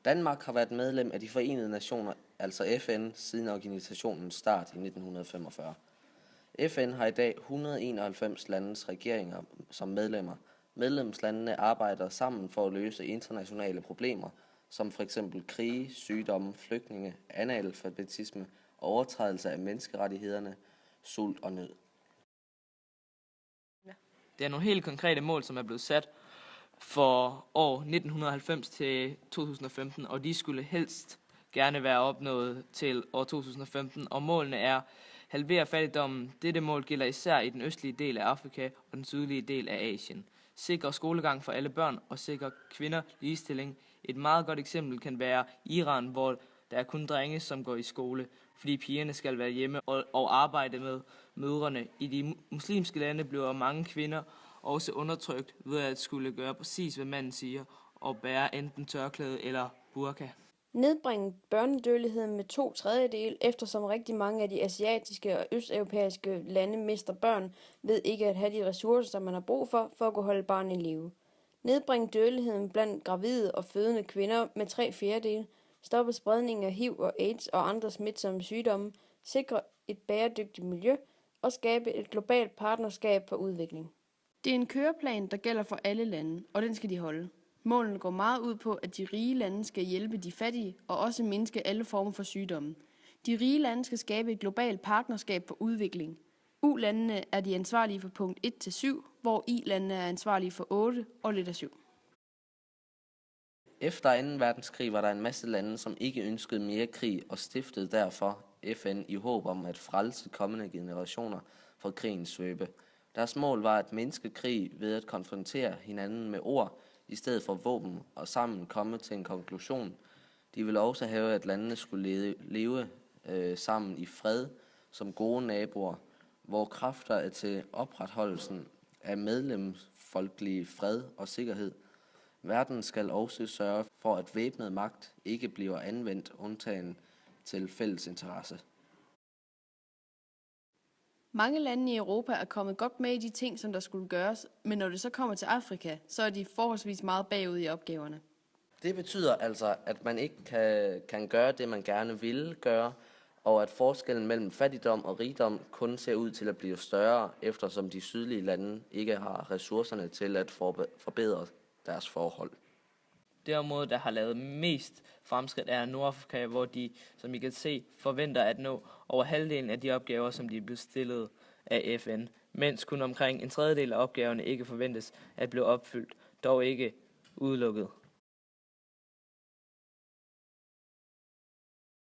Danmark har været medlem af de Forenede Nationer, altså FN, siden organisationens start i 1945. FN har i dag 191 landes regeringer som medlemmer. Medlemslandene arbejder sammen for at løse internationale problemer, som f.eks. krige, sygdomme, flygtninge, analfabetisme og overtrædelse af menneskerettighederne, sult og nød. Det er nogle helt konkrete mål, som er blevet sat for år 1990 til 2015, og de skulle helst gerne være opnået til år 2015, og målene er halvere fattigdommen. Dette mål gælder især i den østlige del af Afrika og den sydlige del af Asien. Sikre skolegang for alle børn og sikre kvinder ligestilling. Et meget godt eksempel kan være Iran, hvor der er kun drenge, som går i skole, fordi pigerne skal være hjemme og arbejde med mødrene. I de muslimske lande bliver mange kvinder også undertrykt ved at skulle gøre præcis, hvad manden siger, og bære enten tørklæde eller burka. Nedbringe børnedødeligheden med 2/3, eftersom rigtig mange af de asiatiske og østeuropæiske lande mister børn ved ikke at have de ressourcer, som man har brug for at kunne holde barn i live. Nedbringe dødeligheden blandt gravide og fødende kvinder med 3/4. Stoppe spredningen af HIV og AIDS og andre smitsomme sygdomme. Sikre et bæredygtigt miljø og skabe et globalt partnerskab for udvikling. Det er en køreplan, der gælder for alle lande, og den skal de holde. Målene går meget ud på, at de rige lande skal hjælpe de fattige og også mindske alle former for sygdomme. De rige lande skal skabe et globalt partnerskab for udvikling. U-landene er de ansvarlige for punkt 1-7, hvor I-landene er ansvarlige for 8 og lidt af 7. Efter 2. verdenskrig var der en masse lande, som ikke ønskede mere krig og stiftede derfor FN i håb om at frelse kommende generationer fra krigens svøbe. Deres mål var at mindske krig ved at konfrontere hinanden med ord i stedet for våben og sammen komme til en konklusion. De ville også have, at landene skulle leve sammen i fred som gode naboer, hvor kræfter er til opretholdelsen af medlemsfolkelig fred og sikkerhed. Verden skal også sørge for, at væbnet magt ikke bliver anvendt undtagen til fælles interesse. Mange lande i Europa er kommet godt med i de ting, som der skulle gøres, men når det så kommer til Afrika, så er de forholdsvis meget bagud i opgaverne. Det betyder altså, at man ikke kan gøre det, man gerne vil gøre, og at forskellen mellem fattigdom og rigdom kun ser ud til at blive større, eftersom de sydlige lande ikke har ressourcerne til at forbedre deres forhold. Det område, der har lavet mest fremskridt, er Nordafrika, hvor de, som I kan se, forventer at nå over halvdelen af de opgaver, som de er blevet stillet af FN, mens kun omkring 1/3 af opgaverne ikke forventes at blive opfyldt, dog ikke udelukket.